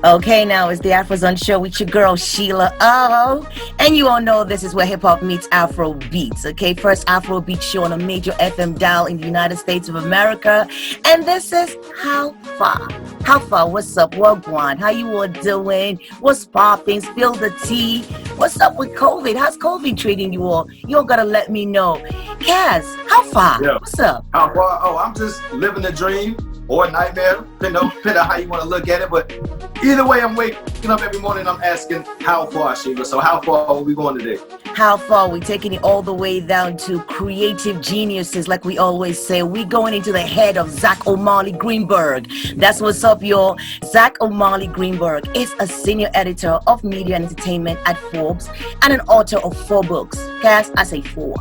Okay, now it's the Afrozons show with your girl SheilaO. And you all know this is where hip hop meets Afro beats. Okay, first Afro beat show on a major FM dial in the United States of America. And this is How Far. How far? What's up? What going? How you all doing? What's popping? Spill the tea. What's up with COVID? How's COVID treating you all? You all gotta let me know. Kaz, how far? Yeah. What's up? How far? Oh, I'm just living a dream or a nightmare, depending on how you want to look at it. But either way, I'm waking up every morning, I'm asking, how far, Sheila? So how far are we going today? How far? We're taking it all the way down to creative geniuses, like we always say. We're going into the head of Zack "MALLEY" Greenburg. That's what's up, y'all. Zack "MALLEY" Greenburg is a senior editor of media and entertainment at Forbes and an author of 4 books. Cass, I say 4.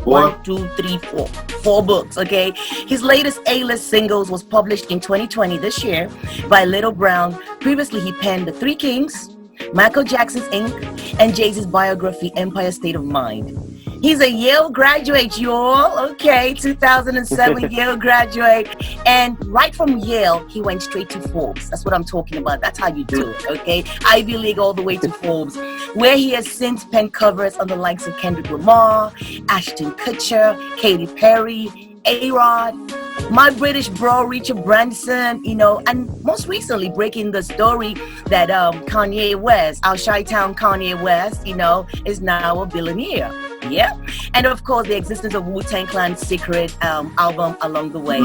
1, 2, 3, 4. 4 books, okay? His latest A-list singles was published in 2020, this year, by Little Brown. Previously, he penned The Three Kings, Michael Jackson's Inc., and Jay-Z's biography, Empire State of Mind. He's a Yale graduate, y'all. Okay, 2007 Yale graduate. And right from Yale, he went straight to Forbes. That's what I'm talking about. That's how you do it, okay? Ivy League all the way to Forbes, where he has since penned covers on the likes of Kendrick Lamar, Ashton Kutcher, Katy Perry, A-Rod, my British bro, Richard Branson, you know, and most recently breaking the story that Kanye West, our Chi-Town Kanye West, you know, is now a billionaire. Yeah. And of course, the existence of Wu-Tang Clan's Secret album along the way.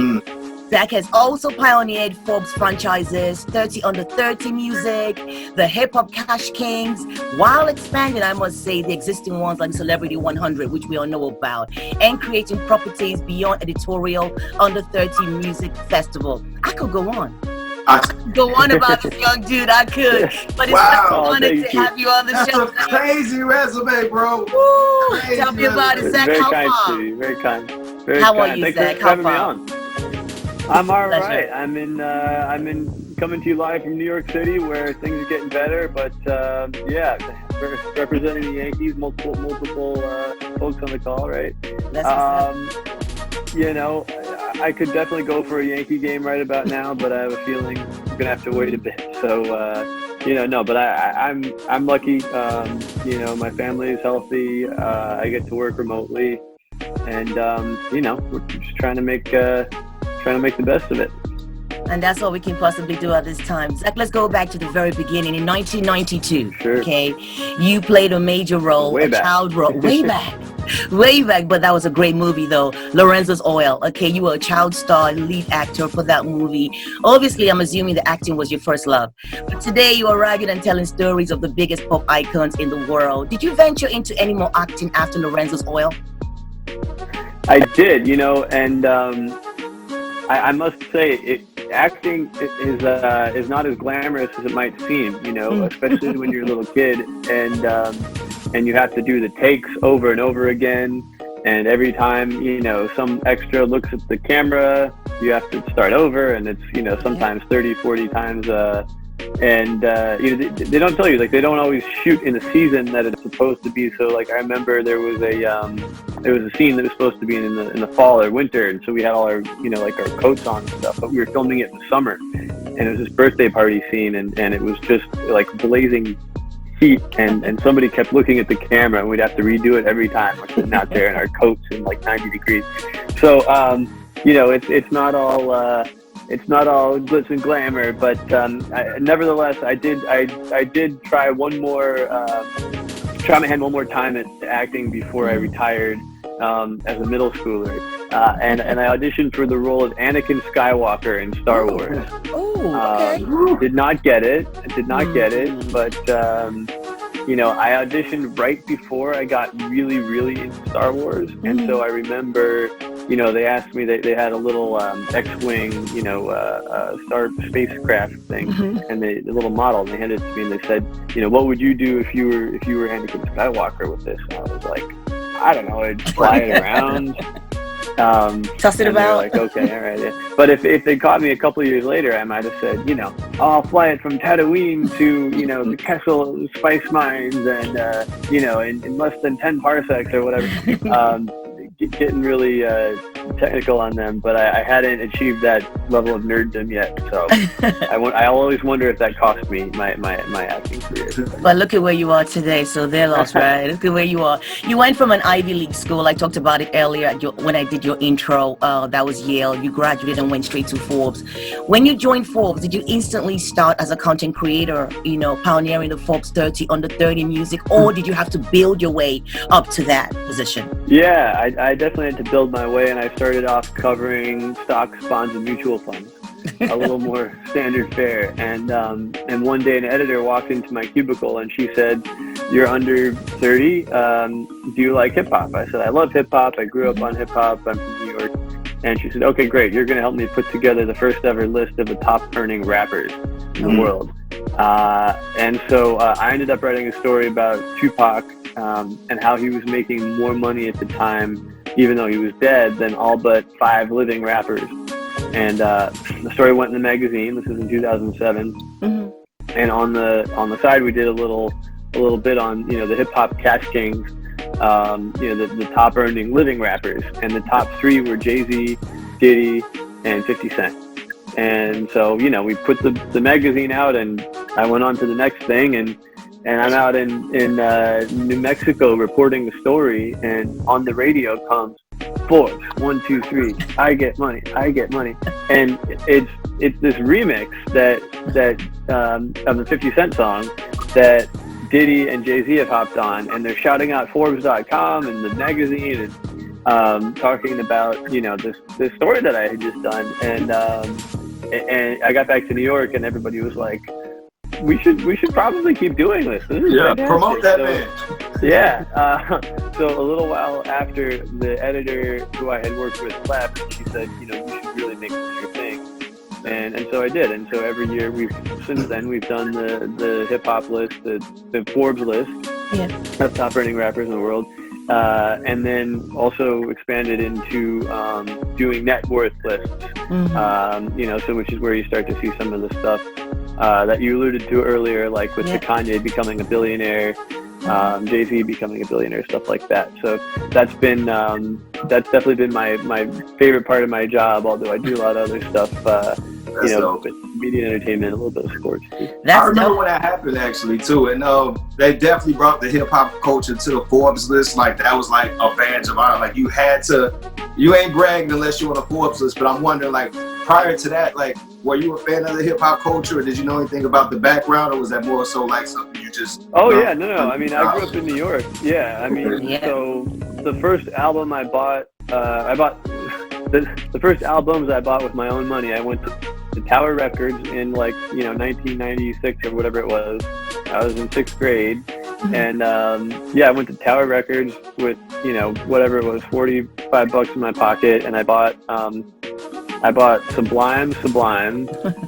Zack has also pioneered Forbes franchises, 30 Under 30 music, the Hip Hop Cash Kings, while expanding, I must say, the existing ones like Celebrity 100, which we all know about, and creating properties beyond editorial Under 30 Music Festival. I could go on. Go on about this young dude, I could. But it's such an honor to have you on the show. That's a crazy resume, bro. Woo! Tell me about it, Zack. Very How kind far? to you. Very kind. Very How kind. are you, Thanks Zack? for How having me far? on. I'm all Pleasure. right. I'm in coming to you live from New York City, where things are getting better. But yeah, representing the Yankees, multiple folks on the call, right? You know, I could definitely go for a Yankee game right about now, but I have a feeling I'm gonna have to wait a bit. So you know, no, but I'm lucky. You know, my family is healthy. I get to work remotely, and you know, we're just trying to make the best of it. And that's all we can possibly do at this time. Zack, let's go back to the very beginning. In 1992, Sure. Okay, you played a major role, child role, way back, but that was a great movie though, Lorenzo's Oil. Okay, you were a child star, lead actor for that movie. Obviously, I'm assuming the acting was your first love. But today, you are writing and telling stories of the biggest pop icons in the world. Did you venture into any more acting after Lorenzo's Oil? I did, you know, and I must say, acting is not as glamorous as it might seem, you know, especially when you're a little kid and you have to do the takes over and over again. And every time, you know, some extra looks at the camera, you have to start over, and it's, you know, sometimes 30, 40 times. And you know, they don't tell you, like, they don't always shoot in the season that it's supposed to be. So, like, I remember there was a scene that was supposed to be in the fall or winter, and so we had all our, you know, like, our coats on and stuff, but we were filming it in the summer, and it was this birthday party scene, and it was just like blazing heat, and somebody kept looking at the camera, and we'd have to redo it every time. We're sitting out there in our coats in like 90 degrees. So you know, it's not all glitz and glamour, but nevertheless, I did try my hand one more time at acting before I retired as a middle schooler, and I auditioned for the role of Anakin Skywalker in Star Wars. Okay. Did not get it, but you know, I auditioned right before I got really, really into Star Wars, and so I remember, you know, they asked me, they had a little X-wing, you know, star spacecraft thing, and the little model, and they handed it to me, and they said, you know, what would you do if you were Anakin Skywalker with this? And I was like, I don't know, I'd fly it around. Toss it about. Like, okay, all right. Yeah. But if they caught me a couple of years later, I might have said, you know, I'll fly it from Tatooine to, you know, the Kessel Spice Mines, and you know, in less than 10 parsecs or whatever. getting really technical on them, but I hadn't achieved that level of nerddom yet. So I always wonder if that cost me my acting career. But look at where you are today. So they're lost, right? Look at where you are. You went from an Ivy League school. I talked about it earlier when I did your intro. That was Yale. You graduated and went straight to Forbes. When you joined Forbes, did you instantly start as a content creator, pioneering the Forbes 30 under 30 music, or did you have to build your way up to that position? Yeah, I definitely had to build my way, and I started off covering stocks, bonds, and mutual funds. A little more standard fare. And one day an editor walked into my cubicle and she said, "You're under 30. Do you like hip hop?" I said, "I love hip hop. I grew up on hip hop. I'm from New York." And she said, "Okay, great. You're going to help me put together the first ever list of the top earning rappers in the world." And so I ended up writing a story about Tupac and how he was making more money at the time, even though he was dead, than all but 5 living rappers. And the story went in the magazine. This is in 2007. Mm-hmm. And on the side, we did a little bit on the hip hop cash kings, the top earning living rappers, and the top 3 were Jay-Z, Diddy, and 50 Cent. And so we put the magazine out, and I went on to the next thing, and I'm out in New Mexico reporting the story, and on the radio comes Forbes 1, 2, 3. I get money, and it's this remix that of the 50 Cent song that Diddy and Jay-Z have hopped on, and they're shouting out Forbes.com and the magazine, and talking about this story that I had just done, and I got back to New York, and everybody was like, we should probably keep doing this. This is fantastic. Promote that man. Yeah. So a little while after, the editor who I had worked with left, she said, you should really make this your thing. And so I did. And so every year since then we've done the hip hop list, the Forbes list of top earning rappers in the world. And then also expanded into doing net worth lists. Mm-hmm. So which is where you start to see some of the stuff that you alluded to earlier, like with the Kanye becoming a billionaire, Jay-Z becoming a billionaire, stuff like that. So that's definitely been my favorite part of my job, although I do a lot of other stuff, with media and entertainment, a little bit of sports too. I remember when that happened actually too, and they definitely brought the hip hop culture to the Forbes list. Like that was like a badge of honor. Like you ain't bragging unless you're on a Forbes list. But I'm wondering, like, prior to that, like, were you a fan of the hip hop culture, or did you know anything about the background, or was that more so like something you just? Oh yeah, no. I mean, I grew up in New York. Yeah, I mean, so the first album I bought the first albums I bought with my own money. I went to Tower Records in 1996 or whatever it was. I was in 6th grade, and I went to Tower Records with whatever it was, $45 in my pocket, and I bought Sublime.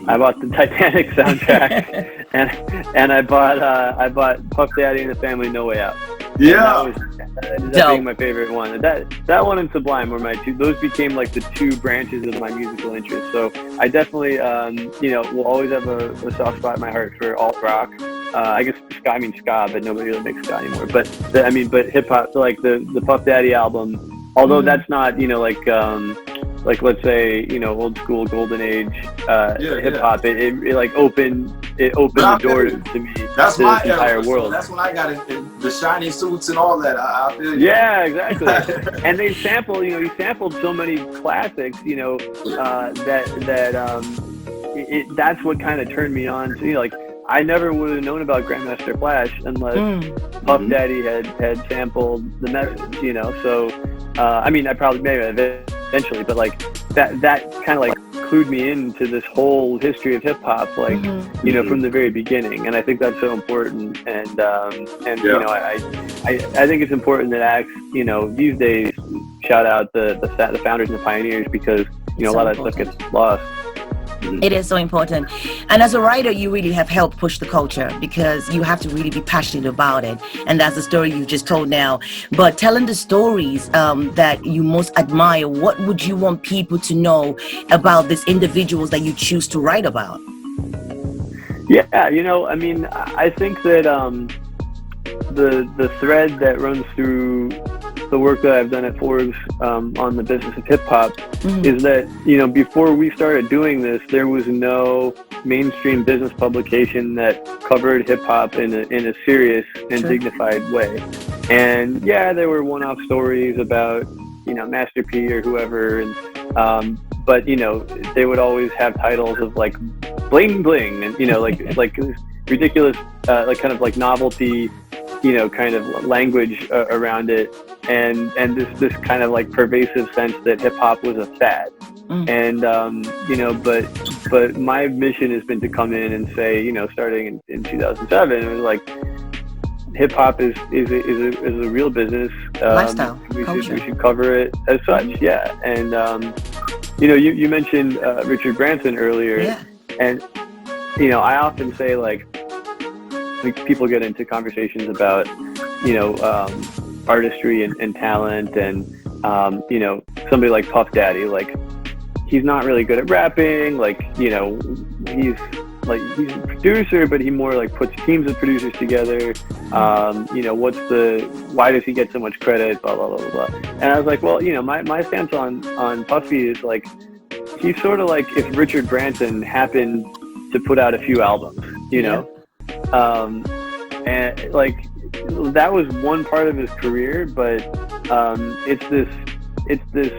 I bought the Titanic soundtrack, and I bought Puff Daddy and the Family No Way Out. Yeah. That ended up being my favorite one. That one and Sublime were my two. Those became like the 2 branches of my musical interest. So I definitely, will always have a soft spot in my heart for alt rock. I guess ska, but nobody really makes ska anymore. But hip hop, so like the Puff Daddy album, although that's not, like let's say, old school golden age hip hop. It opened the door to me. That's to my this entire world. So that's when I got in the shiny suits and all that. I feel you. Yeah, exactly. And they sampled, he sampled so many classics, that's what kind of turned me on to, like, I never would have known about Grandmaster Flash unless Puff Daddy had sampled the message, So, I probably maybe eventually, but like that kind of like clued me into this whole history of hip hop, like from the very beginning. And I think that's so important. And I think it's important that acts, these days shout out the founders and the pioneers, because a lot of that stuff gets lost. It is so important. And as a writer, you really have helped push the culture, because you have to really be passionate about it. And that's the story you just told now. But telling the stories that you most admire, what would you want people to know about these individuals that you choose to write about? Yeah, I think that the thread that runs through the work that I've done at Forbes on the business of hip hop is that, you know, before we started doing this, there was no mainstream business publication that covered hip hop in a serious and dignified way. And yeah, there were one-off stories about, you know, Master P or whoever, and but you know, they would always have titles of like bling bling, and you know, like ridiculous, like kind of like novelty, you know, kind of language around it, and this kind of like pervasive sense that hip hop was a fad. And you know, but my mission has been to come in and say, you know, starting in 2007, it was like, hip hop is a real business. Lifestyle, we culture. should cover it as such. Yeah. And you know, you mentioned Richard Branson earlier, and you know, I often say, like people get into conversations about, you know, artistry and talent, and you know, somebody like Puff Daddy, like he's not really good at rapping, like, you know, he's a producer, but he more like puts teams of producers together. You know, why does he get so much credit? Blah, blah, blah, blah, blah. And I was like, well, you know, my stance on Puffy is like, he's sort of like if Richard Branson happened to put out a few albums, you know? And like, that was one part of his career, but it's this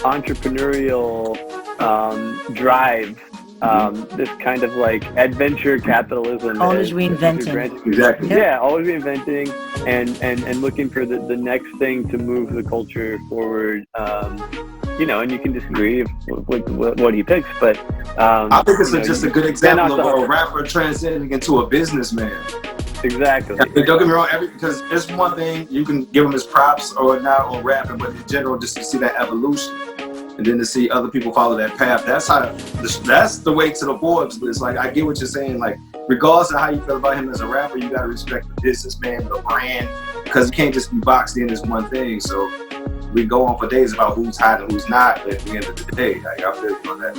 entrepreneurial drive, this kind of like adventure capitalism. Always reinventing. Exactly. Yeah, always reinventing and looking for the next thing to move the culture forward. You know, and you can disagree with what he picks, but I think it's just a good example of a rapper transcending into a businessman. Exactly. But don't get me wrong, because it's one thing, you can give him his props or not on rapping, but in general, just to see that evolution. And then to see other people follow that path, that's the way to the Forbes list. Like, I get what you're saying. Like, regardless of how you feel about him as a rapper, you gotta respect the businessman, the brand, because you can't just be boxed in as one thing. So we go on for days about who's hot and who's not, but at the end of the day, like, I feel you on that.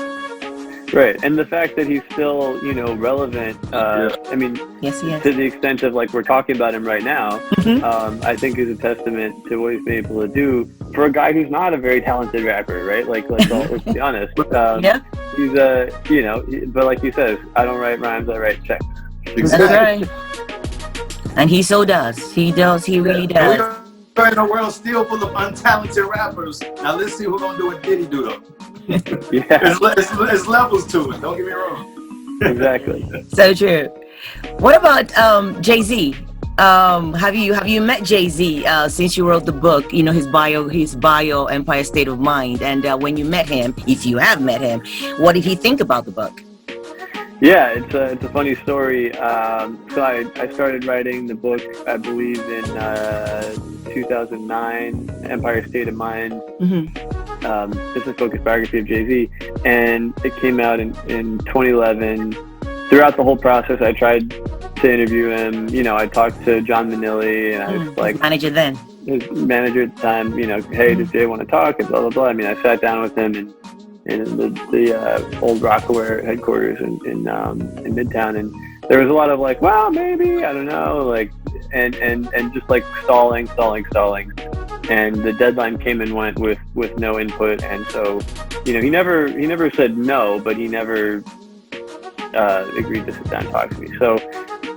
Right, and the fact that he's still, you know, relevant. I mean, yes, he is. To the extent of like we're talking about him right now, I think is a testament to what he's been able to do for a guy who's not a very talented rapper, right? Like, let's be honest. He's you know, but like he says, I don't write rhymes, I write checks. Exactly. That's right. And he so does. He really does. We're in a world still full of untalented rappers. Now let's see who's gonna do what Diddy do though. It's levels to it. Don't get me wrong. Exactly. So true. What about Jay-Z? Have you met Jay-Z since you wrote the book? You know, his bio, Empire State of Mind. And when you met him, if you have met him, what did he think about the book? Yeah, it's a funny story. So I started writing the book, I believe, in 2009, Empire State of Mind, business-focused biography of Jay-Z, and it came out in 2011. Throughout the whole process, I tried to interview him. You know, I talked to John Manilli, and I was like, manager then. His manager at the time. You know, hey, does Jay want to talk? And blah blah blah. I mean, I sat down with him in the old Rockaware headquarters in Midtown, and there was a lot of like, well, maybe, I don't know, like, and just like stalling, and the deadline came and went with no input, and so, you know, he never said no, but he never agreed to sit down and talk to me. So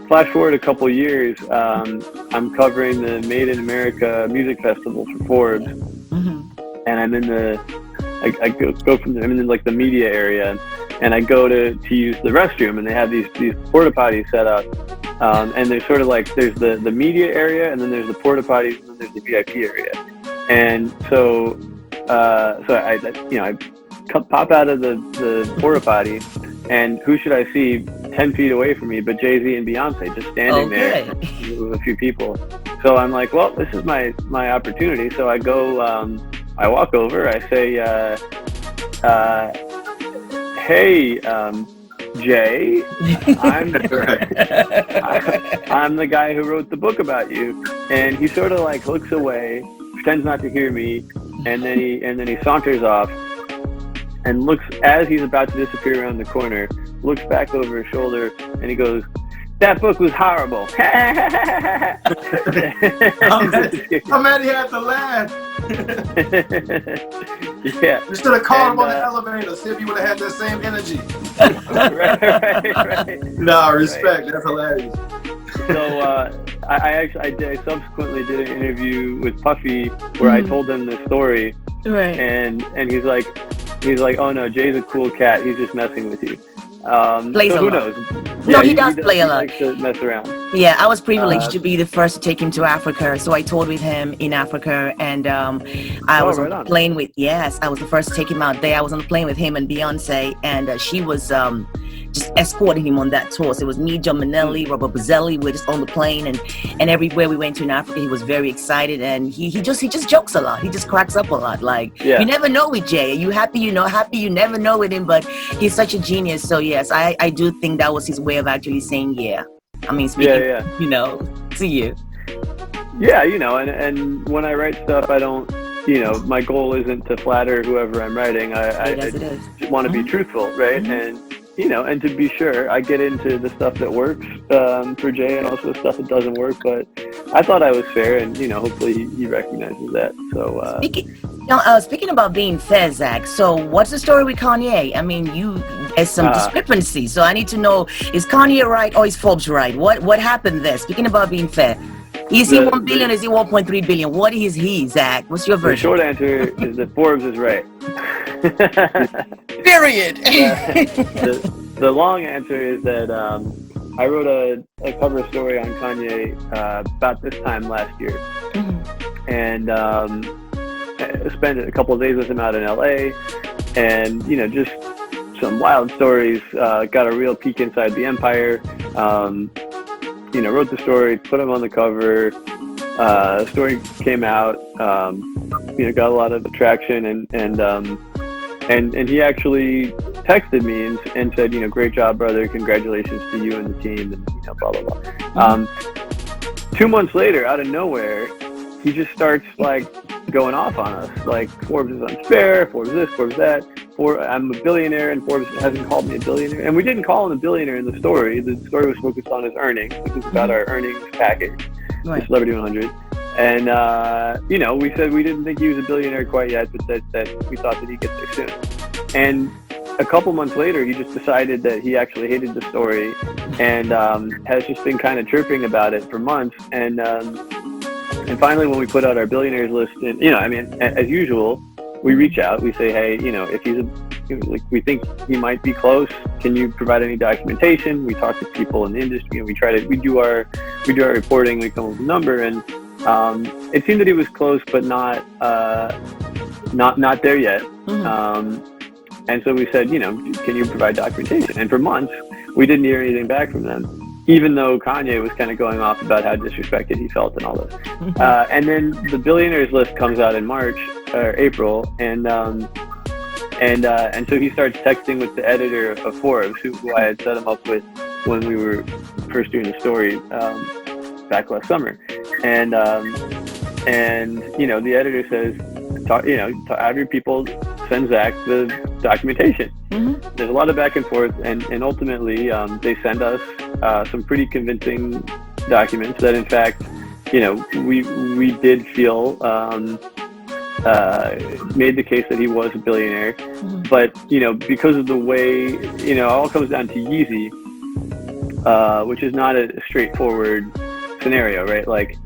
flash forward a couple years, I'm covering the Made in America music festival for Forbes, and I'm in I go from I'm in like the media area, and I go to use the restroom, and they have these porta potties set up, and there's sort of like there's the media area, and then there's the porta potties, and then there's the VIP area, and so I pop out of the porta potty, and who should I see 10 feet away from me but Jay-Z and Beyonce just standing there with a few people. So I'm like, well, this is my opportunity. So I go. I walk over, I say, hey, Jay, I'm the guy who wrote the book about you. And he sort of like looks away, pretends not to hear me, and then he saunters off and looks, as he's about to disappear around the corner, looks back over his shoulder, and he goes, That book was horrible. I'm mad he had to laugh. Yeah. You should have called him on the elevator, see if he would have had that same energy. right. No, respect. Right. That's hilarious. So I subsequently did an interview with Puffy where I told him the story, right? And he's like, oh no, Jay's a cool cat. He's just messing with you. Plays so a who lot. knows? No, he does play a lot. He likes to mess around. Yeah, I was privileged to be the first to take him to Africa. So I toured with him in Africa, and I was on the plane with, I was the first to take him out there. I was on the plane with him and Beyonce, and she was just escorting him on that tour. So it was me, John Manelli, Robert Buzzelli. We're just on the plane, and everywhere we went to in Africa, he was very excited, and he just jokes a lot. He just cracks up a lot. Like, you never know with Jay. Are you happy? You know, happy. You never know with him, but he's such a genius. So yes, I do think that was his way of actually saying I mean, speaking, you know, to you. Yeah, you know, and when I write stuff, I don't, you know, my goal isn't to flatter whoever I'm writing. I want to be truthful, right? And, you know, and to be sure, I get into the stuff that works for Jay and also the stuff that doesn't work. But I thought I was fair, and, you know, hopefully he recognizes that. So, speaking about being fair, Zach, so what's the story with Kanye? I mean, there's some discrepancy, so I need to know, is Kanye right or is Forbes right? What happened there? Speaking about being fair, is he 1 billion or is he 1.3 billion? What is he, Zach? What's your version? The short answer is that Forbes is right. Period. The long answer is that I wrote a cover story on Kanye about this time last year, and spent a couple of days with him out in LA, and, you know, just some wild stories. Got a real peek inside the empire. You know, wrote the story, put him on the cover. The story came out. You know, got a lot of attraction, and he actually texted me and said, you know, great job, brother. Congratulations to you and the team, and, you know, blah blah blah. 2 months later, out of nowhere, he just starts like going off on us, like Forbes is unfair, Forbes this, Forbes that. I'm a billionaire, and Forbes hasn't called me a billionaire. And we didn't call him a billionaire in the story. The story was focused on his earnings. It was about our earnings package, the Celebrity 100. And, you know, we said we didn't think he was a billionaire quite yet, but that we thought that he'd get there soon. And a couple months later, he just decided that he actually hated the story, and has just been kind of chirping about it for months. And finally, when we put out our billionaires list, and, you know, I mean, as usual, we reach out, we say, hey, you know, if we think he might be close, can you provide any documentation? We talk to people in the industry, and we do our reporting, we come up with a number, and it seemed that he was close, but not there yet. And so we said, you know, can you provide documentation? And for months, we didn't hear anything back from them, even though Kanye was kind of going off about how disrespected he felt and all this. And then the billionaires list comes out in March or April, and so he starts texting with the editor of Forbes, who I had set him up with when we were first doing the story back last summer. And you know, the editor says, have your people send Zack the documentation. There's a lot of back and forth, and ultimately they send us some pretty convincing documents that, in fact, you know, we did feel made the case that he was a billionaire. But, you know, because of the way, you know, it all comes down to Yeezy, which is not a straightforward scenario, right? Like,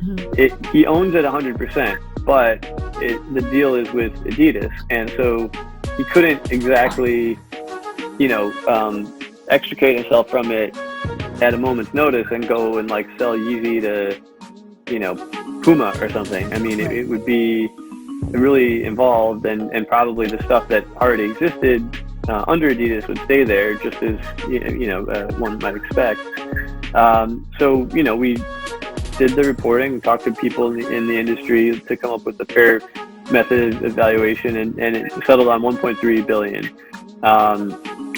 he owns it 100%, but the deal is with Adidas, and so he couldn't exactly, you know, extricate himself from it at a moment's notice and go and like sell Yeezy to, you know, Puma or something. I mean, it would be really involved, and probably the stuff that already existed under Adidas would stay there, just as you know one might expect. So, you know, we did the reporting, talked to people in the industry to come up with a fair method evaluation, and it settled on 1.3 billion.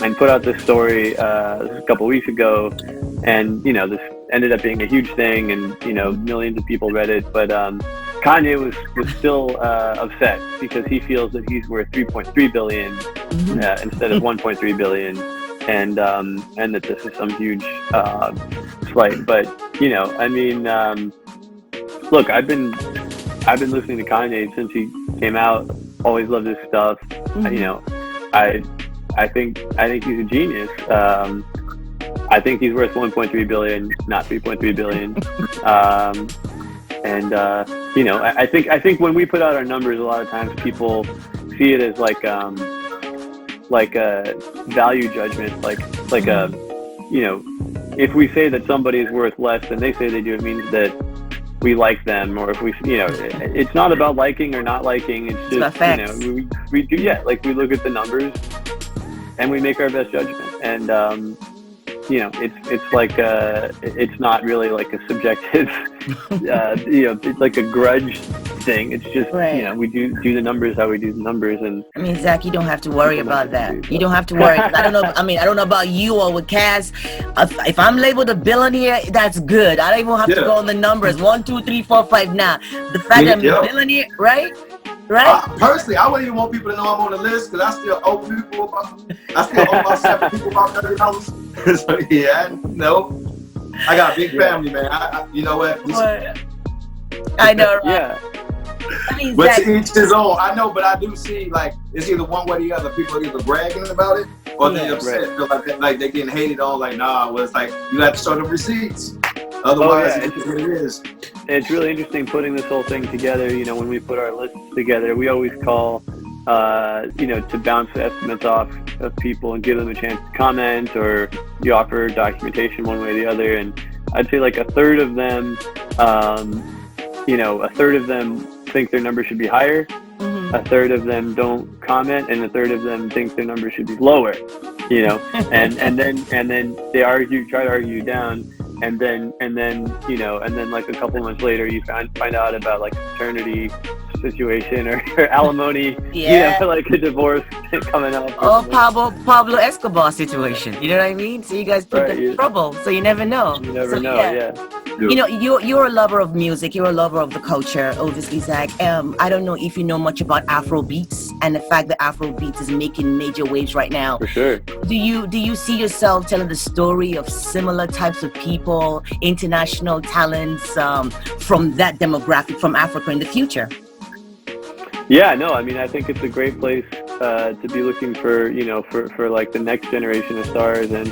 And put out this story a couple weeks ago, and, you know, this ended up being a huge thing, and, you know, millions of people read it. But Kanye was still upset because he feels that he's worth 3.3 billion instead of 1.3 billion. and that this is some huge slight. But I mean, look, I've been listening to Kanye since he came out. Always loved his stuff. I think he's a genius. I think he's worth 1.3 billion, not 3.3 billion. I think when we put out our numbers, a lot of times people see it as like a value judgment, like if we say that somebody is worth less than they say they do, it means that we like them, or if we, it's not about liking or not liking. It's just, we do, like we look at the numbers and we make our best judgment. And, it's like, it's not really like a subjective, it's like a grudge thing. It's just, we do the numbers how we do the numbers. And I mean, Zach, you don't have to worry about that. You don't have to worry. I don't know. I mean, I don't know about you or with Cass. If I'm labeled a billionaire, that's good. I don't even have to go on the numbers. 1, 2, 3, 4, 5. Now, the fact that I'm a billionaire, right? Personally, I wouldn't even want people to know I'm on the list, because I still owe people about 7 people about $30. So I got a big family, man. You know what? I know, right? Yeah. I mean, But Zach, to each his own. I know, but I do see, like, it's either one way or the other. People are either bragging about it, or they're upset. Feel like they're getting hated on. Like, well, it's like you have to show them receipts. Otherwise, it's what it is. It's really interesting putting this whole thing together. When we put our lists together, we always call, to bounce estimates off of people and give them a chance to comment, or you offer documentation one way or the other. And I'd say like a third of them think their number should be higher. Mm-hmm. A third of them don't comment, and a third of them think their number should be lower. And then they try to argue you down. And then like a couple months later, you find out about like a paternity situation or alimony, like a divorce coming up. Oh, Pablo Escobar situation. You know what I mean? So you guys put them in trouble. So you never know. You never know. Yeah. You're a lover of music. You're a lover of the culture, obviously, Zach. I don't know if you know much about Afro beats and the fact that Afro beats is making major waves right now. For sure. Do you see yourself telling the story of similar types of people, international talents from that demographic from Africa in the future? Yeah, no, I mean, I think it's a great place to be looking for, for like the next generation of stars. And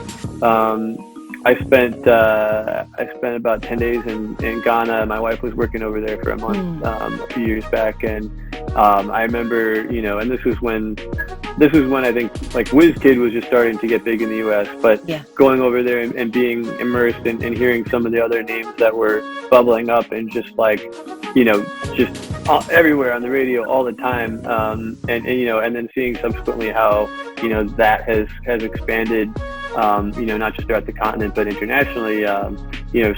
I spent about 10 days in Ghana. My wife was working over there for a month a few years back, and I remember, and this was when I think like WizKid was just starting to get big in the U.S. But going over there and being immersed and hearing some of the other names that were bubbling up, and just like, just everywhere on the radio all the time, and then seeing subsequently how that has expanded. Not just throughout the continent, but internationally,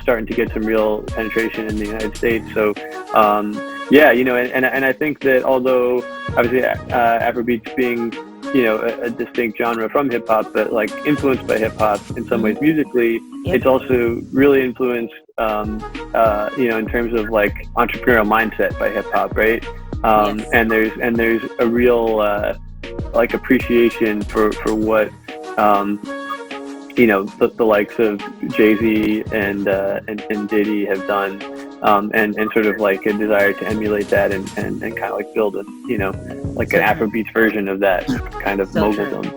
starting to get some real penetration in the United States. So, and I think that although obviously Afrobeats being, a distinct genre from hip hop, but like influenced by hip hop in some ways musically, it's also really influenced, in terms of like entrepreneurial mindset by hip hop, right? And there's a real like appreciation for what the likes of Jay-Z and Diddy have done, and sort of like a desire to emulate that and kind of like build a like an Afrobeats version of that kind of moguldom.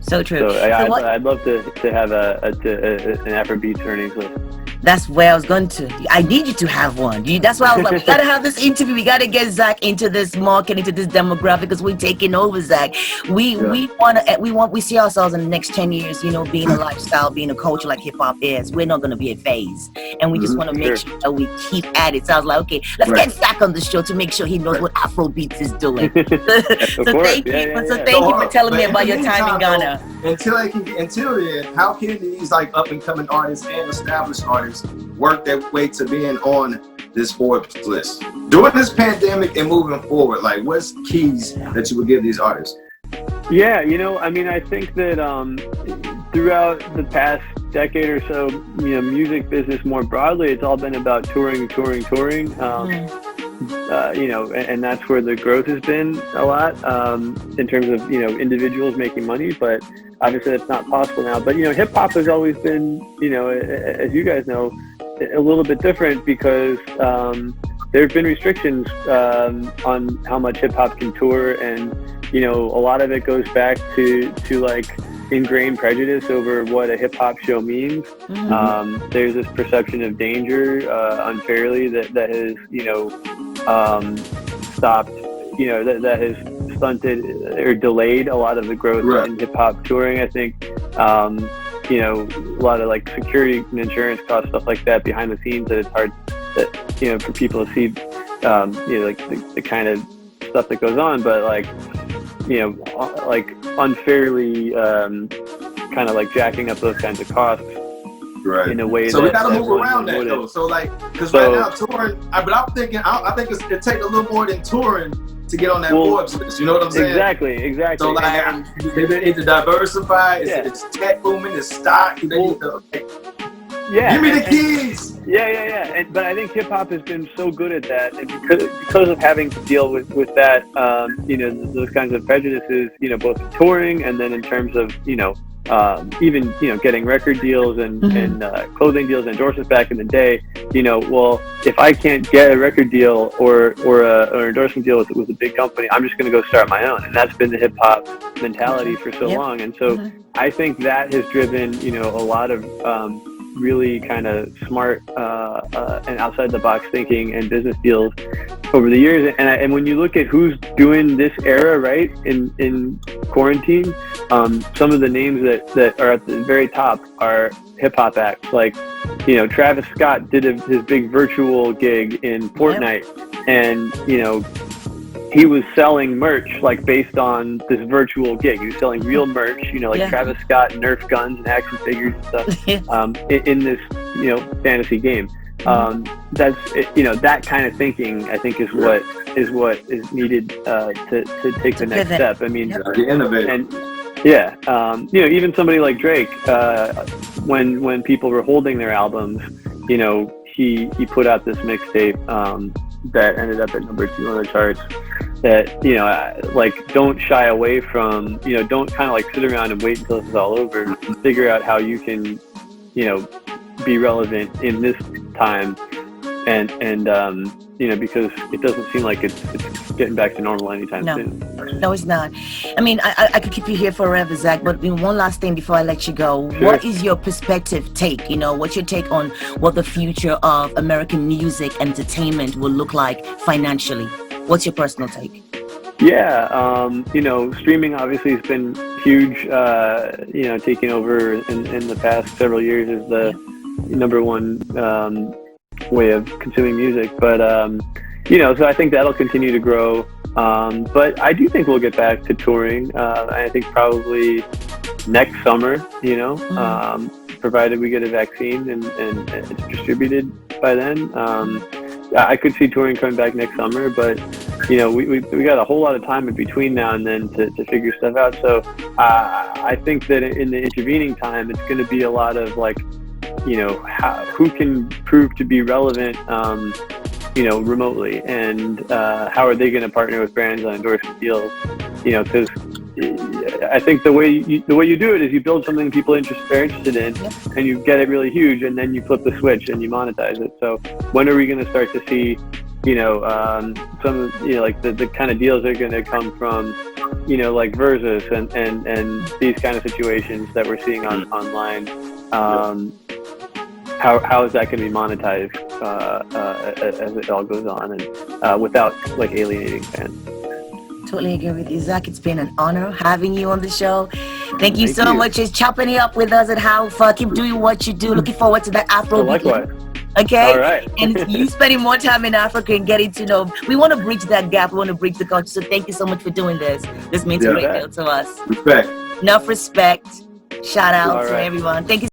So true. So I'd love to have an Afrobeats earnings list. That's where I was going to. I need you to have one. That's why I was like, we gotta have this interview. We gotta get Zack into this market, into this demographic, because we're taking over, Zack. We see ourselves in the next 10 years, being a lifestyle, being a culture like hip hop is. We're not gonna be a phase, and we just want to make sure that we keep at it. So I was like, okay, let's get Zack on the show to make sure he knows what Afrobeats is doing. Thank you for telling me about your time in Ghana. Until then, how can these like up and coming artists and established artists work their way to being on this Forbes list during this pandemic and moving forward? Like, what's keys that you would give these artists? Yeah, I mean, I think that throughout the past decade or so, music business more broadly, it's all been about touring. you know, and that's where the growth has been a lot, in terms of, you know, individuals making money, but obviously that's not possible now. But, you know, hip hop has always been, you know, as you guys know, a little bit different because there have been restrictions on how much hip hop can tour, and, you know, a lot of it goes back to like ingrained prejudice over what a hip hop show means. There's this perception of danger unfairly that has, you know, stopped, you know, that has stunted or delayed a lot of the growth in hip hop touring. I think, you know, a lot of like security and insurance costs, stuff like that behind the scenes, that it's hard that, you know, for people to see, you know, like the kind of stuff that goes on, but like, you know, like unfairly kind of like jacking up those kinds of costs in a way. So we got to move around that though. So like, because right now touring, but I'm thinking, I think it takes a little more than touring to get on that Forbes list. You know what I'm saying? Exactly. So like, they need to diversify. It's tech booming. It's stock. They need to. Give me the keys. But I think hip hop has been so good at that, and because of having to deal with that, you know, those kinds of prejudices, you know, both in touring and then in terms of, you know, even, you know, getting record deals and clothing deals and endorsements back in the day, you know, well, if I can't get a record deal or an endorsement deal with a big company, I'm just going to go start my own. And that's been the hip hop mentality for so long. And so I think that has driven, you know, a lot of really kind of smart and outside the box thinking and business deals over the years. And when you look at who's doing this era, right, in quarantine, some of the names that are at the very top are hip hop acts. Like, you know, Travis Scott did his big virtual gig in Fortnite, and, you know, he was selling merch like based on this virtual gig. He was selling real merch, you know, like Travis Scott Nerf guns and action figures and stuff in this, you know, fantasy game. That's, you know, that kind of thinking, I think, is what is needed to take the next step. I mean, and you know, even somebody like Drake, when people were holding their albums, you know, he put out this mixtape that ended up at #2 on the charts. That, you know, like, don't shy away from, you know, don't kind of like sit around and wait until this is all over and figure out how you can, you know, be relevant in this time, and you know, because it doesn't seem like it's getting back to normal anytime soon. No, it's not. I mean, I could keep you here forever, Zach, but one last thing before I let you go. Sure. What is your perspective take? You know, what's your take on what the future of American music entertainment will look like financially? What's your personal take? Yeah, you know, streaming obviously has been huge, you know, taking over in the past several years is the #1 way of consuming music. But, you know, so I think that'll continue to grow. But I do think we'll get back to touring. I think probably next summer, you know, provided we get a vaccine and it's distributed by then. I could see touring coming back next summer, but, you know, we got a whole lot of time in between now and then to figure stuff out. So I think that in the intervening time, it's going to be a lot of like, you know, who can prove to be relevant, you know, remotely, and how are they going to partner with brands on endorsement deals? You know, because I think the way you do it is you build something people are interested in, and you get it really huge, and then you flip the switch and you monetize it. So when are we going to start to see, you know, some of, you know, like the kind of deals that are going to come from, you know, like Versus and these kind of situations that we're seeing online? How is that going to be monetized as it all goes on, and without like alienating fans? Totally agree with you, Zach. It's been an honor having you on the show. Thank you so much for chopping it up with us at How Far. Keep doing what you do. Looking forward to the Afro likewise. Okay? All right. And you spending more time in Africa and getting to know. We want to bridge that gap. We want to bridge the culture. So thank you so much for doing this. This means a great deal to us. Respect. Enough respect. Shout out to everyone. Thank you.